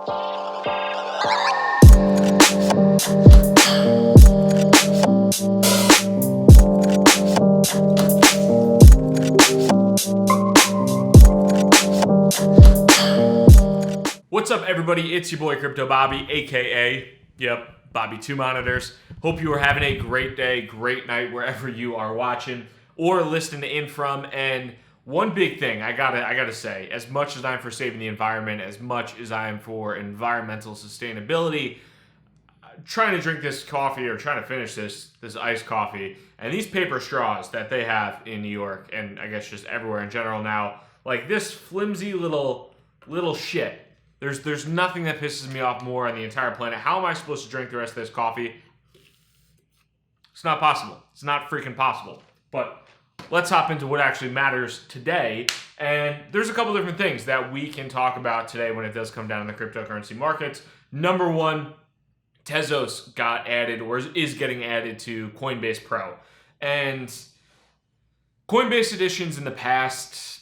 What's up, everybody? It's your boy Crypto Bobby, aka Bobby Two Monitors. Hope you are having a great day, great night wherever you are watching or listening in from. And one big thing I gotta say, as much as I'm for saving the environment, as much as I am for environmental sustainability, trying to drink this coffee or trying to finish this iced coffee, and these paper straws that they have in New York, and I guess just everywhere in general now, like this flimsy little shit. There's nothing that pisses me off more on the entire planet. How am I supposed to drink the rest of this coffee? It's not possible. It's not freaking possible. But let's hop into what actually matters today. And there's a couple different things that we can talk about today when it does come down to the cryptocurrency markets. Number one, Tezos got added or is getting added to Coinbase Pro. And Coinbase editions in the past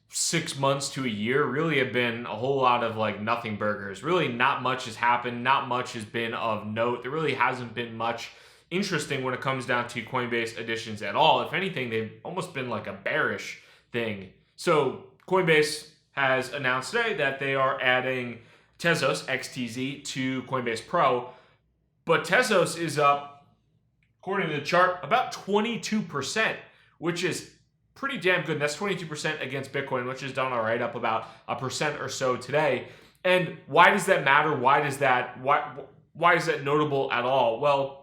6 months to a year really have been a whole lot of like nothing burgers. Really not much has happened. Not much has been of note. There really hasn't been much interesting when it comes down to Coinbase editions at all. If anything, they've almost been like a bearish thing. So Coinbase has announced today that they are adding Tezos, XTZ, to Coinbase Pro. But Tezos is up, according to the chart, about 22%, which is pretty damn good. That's 22% against Bitcoin, which is done all right, up about 1% or so today. And why does that matter? Why is that notable at all? Well,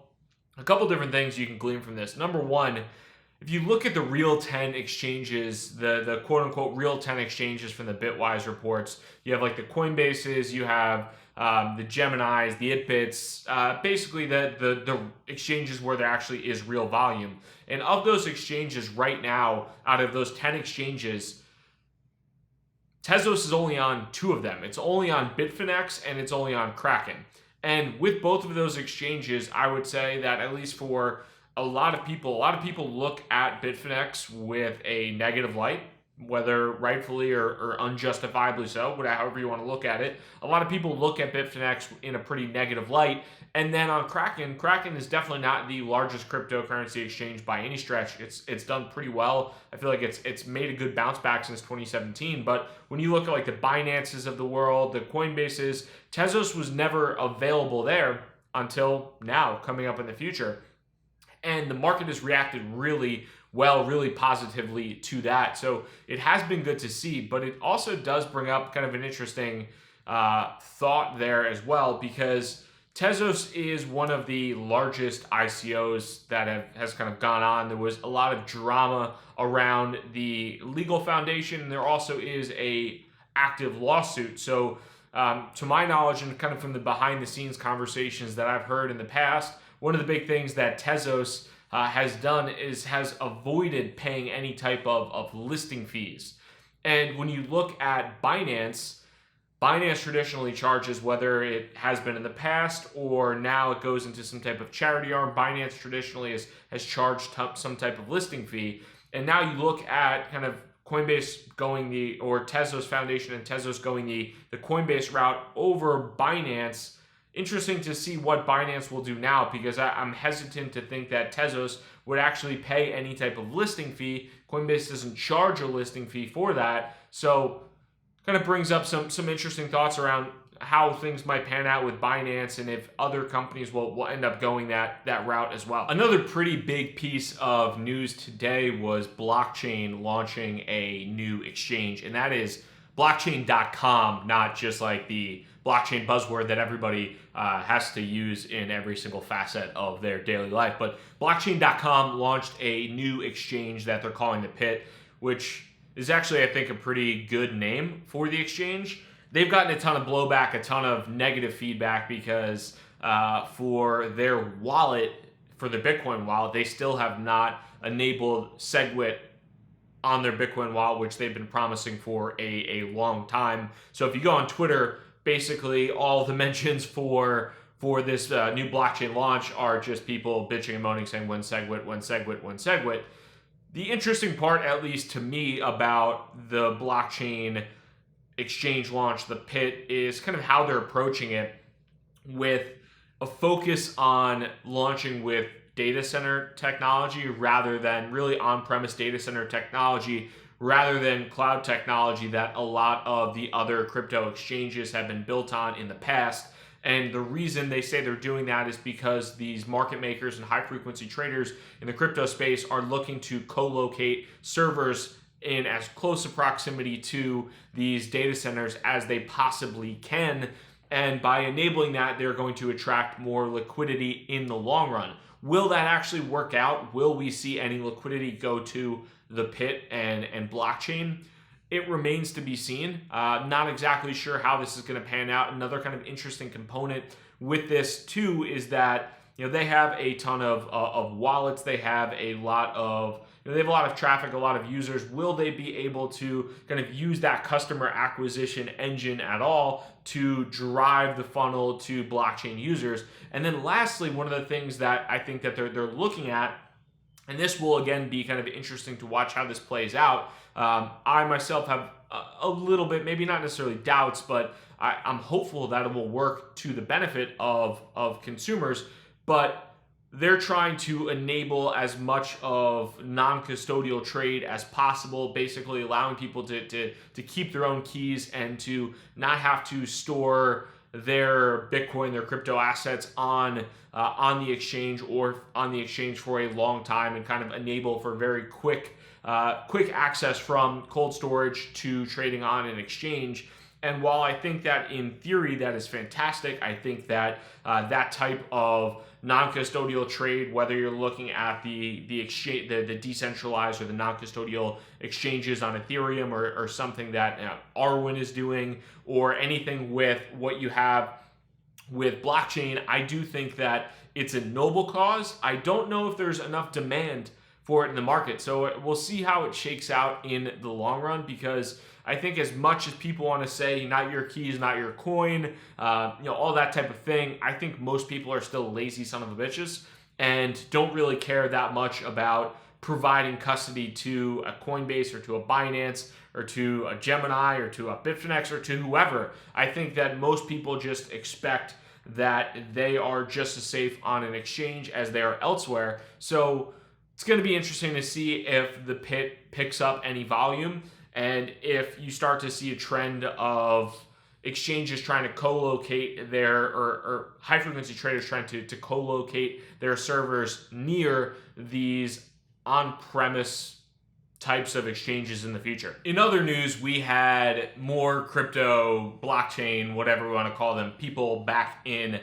a couple different things you can glean from this. Number one, if you look at the real 10 exchanges, the quote-unquote real 10 exchanges from the Bitwise reports, you have like the Coinbases, you have the Geminis, the Itbits, basically the exchanges where there actually is real volume. And of those exchanges right now, out of those 10 exchanges, Tezos is only on 2 of them. It's only on Bitfinex and it's only on Kraken. And with both of those exchanges, I would say that at least for a lot of people look at Bitfinex with a negative light, whether rightfully or unjustifiably so, however you want to look at it. A lot of people look at Bitfinex in a pretty negative light. And then on Kraken is definitely not the largest cryptocurrency exchange by any stretch. It's done pretty well. I feel like it's made a good bounce back since 2017. But when you look at like the Binances of the world, the Coinbases, Tezos was never available there until now, coming up in the future. And the market has reacted really well, really positively to that. So it has been good to see, but it also does bring up kind of an interesting thought there as well, because Tezos is one of the largest ICOs that has kind of gone on. There was a lot of drama around the legal foundation, and there also is a active lawsuit. So to my knowledge, and kind of from the behind the scenes conversations that I've heard in the past, one of the big things that Tezos has done is has avoided paying any type of listing fees. And when you look at Binance traditionally charges, whether it has been in the past or now it goes into some type of charity arm. Binance traditionally has charged some type of listing fee. And now you look at kind of Coinbase going or Tezos Foundation and Tezos going the Coinbase route over Binance. Interesting to see what Binance will do now, because I'm hesitant to think that Tezos would actually pay any type of listing fee. Coinbase doesn't charge a listing fee for that. So kind of brings up some interesting thoughts around how things might pan out with Binance and if other companies will end up going that route as well. Another pretty big piece of news today was blockchain launching a new exchange, and that is blockchain.com, not just like the blockchain buzzword that everybody has to use in every single facet of their daily life. But blockchain.com launched a new exchange that they're calling the Pit, which is actually, I think, a pretty good name for the exchange. They've gotten a ton of blowback, a ton of negative feedback, because for their wallet, for the Bitcoin wallet, they still have not enabled SegWit on their Bitcoin wallet, which they've been promising for a long time. So if you go on Twitter, basically all the mentions for this new blockchain launch are just people bitching and moaning, saying when SegWit, when SegWit, when SegWit. The interesting part, at least to me, about the blockchain exchange launch, the Pit, is kind of how they're approaching it, with a focus on launching with data center technology rather than really on-premise data center technology, rather than cloud technology that a lot of the other crypto exchanges have been built on in the past. And the reason they say they're doing that is because these market makers and high frequency traders in the crypto space are looking to co-locate servers in as close a proximity to these data centers as they possibly can. And by enabling that, they're going to attract more liquidity in the long run. Will that actually work out? Will we see any liquidity go to the Pit and blockchain? It remains to be seen. Not exactly sure how this is going to pan out. Another kind of interesting component with this too is that they have a ton of wallets. They have a lot of they have a lot of traffic, a lot of users. Will they be able to kind of use that customer acquisition engine at all to drive the funnel to blockchain users? And then lastly, one of the things that I think that they're looking at, and this will again be kind of interesting to watch how this plays out. I myself have a little bit, maybe not necessarily doubts, but I'm hopeful that it will work to the benefit of consumers. But they're trying to enable as much of non-custodial trade as possible, basically allowing people to keep their own keys and to not have to store their Bitcoin, their crypto assets on the exchange or on the exchange for a long time, and kind of enable for very quick access from cold storage to trading on an exchange. And while I think that in theory that is fantastic, I think that that type of non-custodial trade, whether you're looking at the exchange, the decentralized or the non-custodial exchanges on Ethereum, or something that Arwen is doing, or anything with what you have with blockchain, I do think that it's a noble cause. I don't know if there's enough demand for it in the market. So we'll see how it shakes out in the long run, because I think as much as people want to say not your keys, not your coin, all that type of thing, I think most people are still lazy son of a bitches and don't really care that much about providing custody to a Coinbase or to a Binance or to a Gemini or to a Bitfinex or to whoever. I think that most people just expect that they are just as safe on an exchange as they are elsewhere. So it's going to be interesting to see if the Pit picks up any volume, and if you start to see a trend of exchanges trying to co-locate or high-frequency traders trying to co-locate their servers near these on-premise types of exchanges in the future. In other news, we had more crypto, blockchain, whatever we want to call them, people back in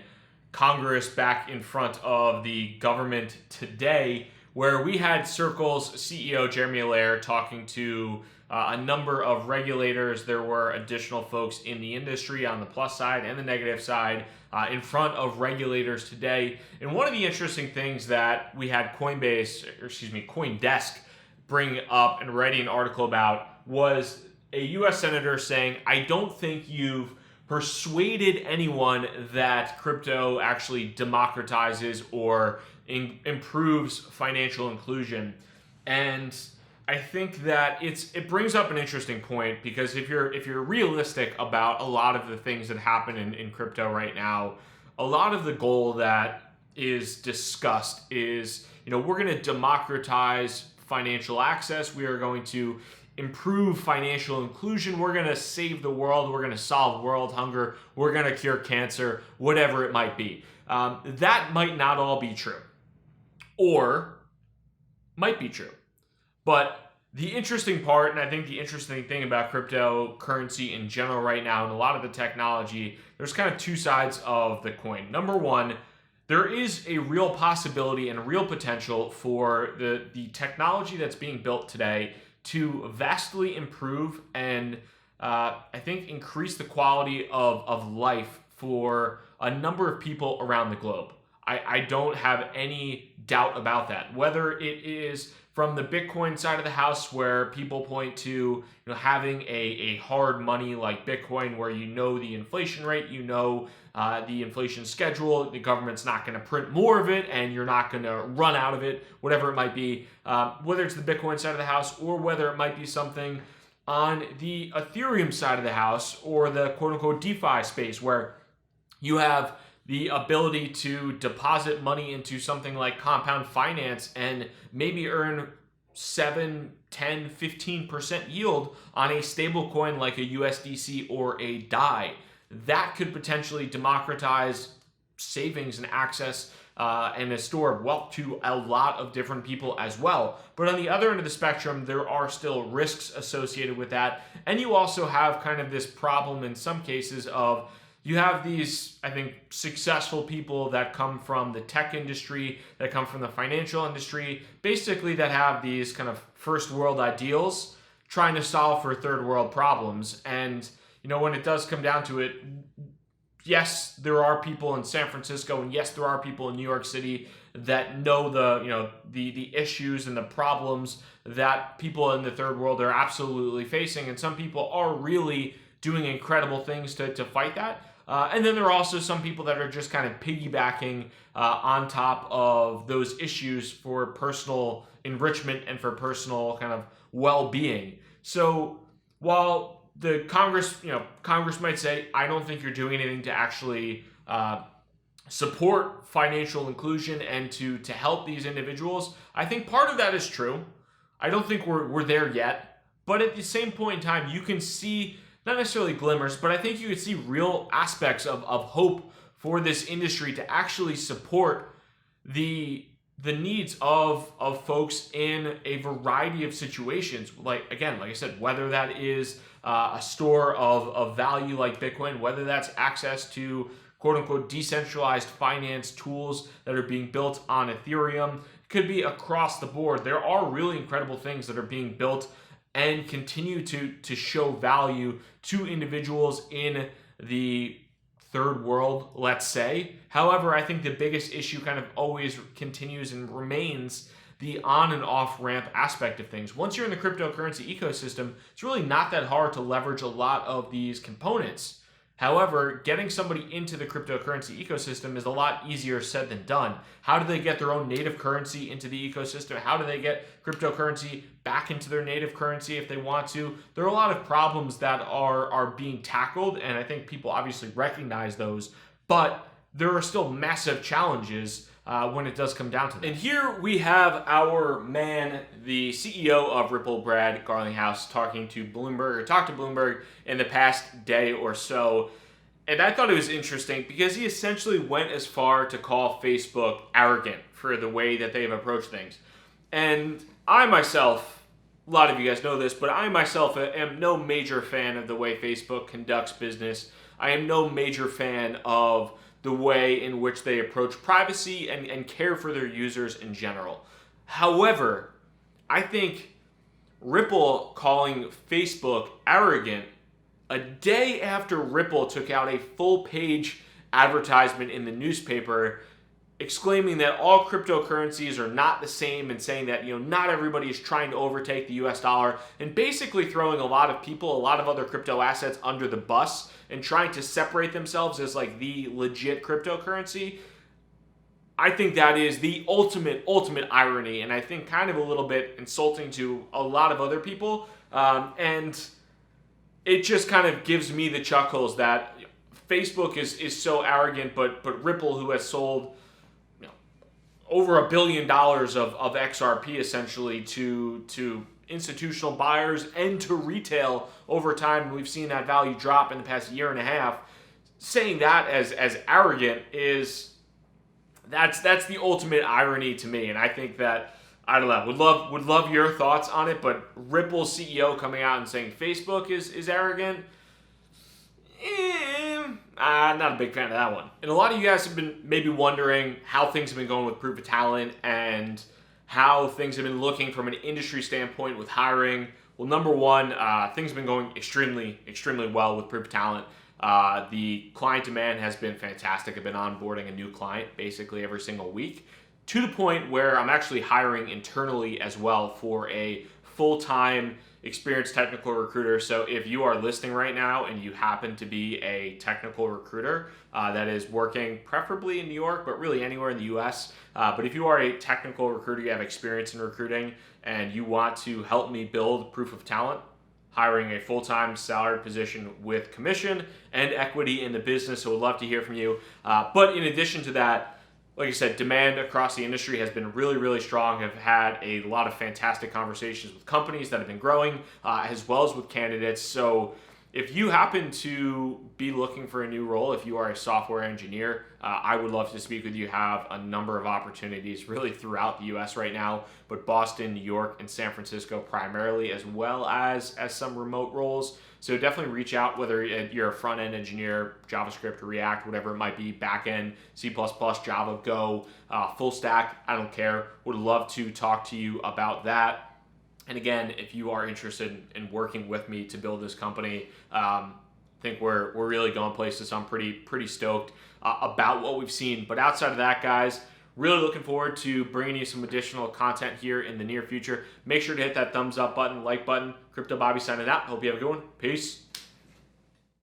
Congress, back in front of the government today, where we had Circle's CEO Jeremy Allaire talking to a number of regulators. There were additional folks in the industry on the plus side and the negative side in front of regulators today. And one of the interesting things that we had CoinDesk bring up and writing an article about was a U.S. senator saying, I don't think you've persuaded anyone that crypto actually democratizes or improves financial inclusion. And I think that it brings up an interesting point, because if you're realistic about a lot of the things that happen in crypto right now, a lot of the goal that is discussed is, we're going to democratize financial access. We are going to improve financial inclusion. We're going to save the world. We're going to solve world hunger. We're going to cure cancer, whatever it might be. That might not all be true, or might be true. But the interesting part, and I think the interesting thing about cryptocurrency in general right now, and a lot of the technology, there's kind of two sides of the coin. Number one, there is a real possibility and a real potential for the technology that's being built today to vastly improve and I think increase the quality of life for a number of people around the globe. I don't have any doubt about that. Whether it is from the Bitcoin side of the house, where people point to having a hard money like Bitcoin, where the inflation rate, the inflation schedule, the government's not going to print more of it, and you're not going to run out of it, whatever it might be. Whether it's the Bitcoin side of the house, or whether it might be something on the Ethereum side of the house, or the quote-unquote DeFi space, where you have the ability to deposit money into something like compound finance and maybe earn 7, 10, 15% yield on a stable coin like a USDC or a DAI. That could potentially democratize savings and access and a store of wealth to a lot of different people as well. But on the other end of the spectrum, there are still risks associated with that. And you also have kind of this problem in some cases of, you have these, I think, successful people that come from the tech industry, that come from the financial industry, basically that have these kind of first world ideals trying to solve for third world problems. And, when it does come down to it, yes, there are people in San Francisco, and yes, there are people in New York City that know the issues and the problems that people in the third world are absolutely facing. And some people are really doing incredible things to fight that. And then there are also some people that are just kind of piggybacking on top of those issues for personal enrichment and for personal kind of well-being. So while the Congress might say, I don't think you're doing anything to actually support financial inclusion and to help these individuals, I think part of that is true. I don't think we're there yet. But at the same point in time, you can see, not necessarily glimmers, but I think you could see real aspects of hope for this industry to actually support the needs of folks in a variety of situations. Like I said, whether that is a store of value like Bitcoin, whether that's access to quote unquote decentralized finance tools that are being built on Ethereum, it could be across the board. There are really incredible things that are being built and continue to show value to individuals in the third world, let's say. However, I think the biggest issue kind of always continues and remains the on and off ramp aspect of things. Once you're in the cryptocurrency ecosystem, it's really not that hard to leverage a lot of these components. However, getting somebody into the cryptocurrency ecosystem is a lot easier said than done. How do they get their own native currency into the ecosystem? How do they get cryptocurrency back into their native currency if they want to? There are a lot of problems that are being tackled, and I think people obviously recognize those, but there are still massive challenges when it does come down to that. And here we have our man, the CEO of Ripple, Brad Garlinghouse, talked to Bloomberg in the past day or so. And I thought it was interesting because he essentially went as far to call Facebook arrogant for the way that they've approached things. And I myself, a lot of you guys know this, but I myself am no major fan of the way Facebook conducts business. I am no major fan of the way in which they approach privacy and care for their users in general. However, I think Ripple calling Facebook arrogant a day after Ripple took out a full-page advertisement in the newspaper exclaiming that all cryptocurrencies are not the same and saying that not everybody is trying to overtake the US dollar, and basically throwing a lot of other crypto assets under the bus and trying to separate themselves as like the legit cryptocurrency. I think that is the ultimate irony, and I think kind of a little bit insulting to a lot of other people. And it just kind of gives me the chuckles that Facebook is so arrogant, but Ripple, who has sold over $1 billion of XRP essentially to institutional buyers and to retail over time. We've seen that value drop in the past year and a half. Saying that as arrogant that's the ultimate irony to me. And I think that, I don't know, would love your thoughts on it, but Ripple's CEO coming out and saying Facebook is arrogant, I'm not a big fan of that one. And a lot of you guys have been maybe wondering how things have been going with Proof of Talent and how things have been looking from an industry standpoint with hiring. Well, number one, things have been going extremely well with Proof of Talent. The client demand has been fantastic. I've been onboarding a new client basically every single week, to the point where I'm actually hiring internally as well for a full-time experienced technical recruiter. So if you are listening right now and you happen to be a technical recruiter that is working preferably in New York, but really anywhere in the US, but if you are a technical recruiter, you have experience in recruiting, and you want to help me build Proof of Talent, hiring a full-time salaried position with commission and equity in the business. So we'd love to hear from you. But in addition to that, like I said, demand across the industry has been really, really strong. I've had a lot of fantastic conversations with companies that have been growing, as well as with candidates. So if you happen to be looking for a new role, if you are a software engineer, I would love to speak with you. Have a number of opportunities really throughout the US right now, but Boston, New York, and San Francisco primarily, as well as some remote roles. So definitely reach out, whether you're a front-end engineer, JavaScript, React, whatever it might be, back-end, C++, Java, Go, full stack, I don't care. Would love to talk to you about that. And again, if you are interested in working with me to build this company, I think we're really going places. So I'm pretty stoked about what we've seen. But outside of that, guys, really looking forward to bringing you some additional content here in the near future. Make sure to hit that thumbs up button, like button. Crypto Bobby signing out. Hope you have a good one. Peace.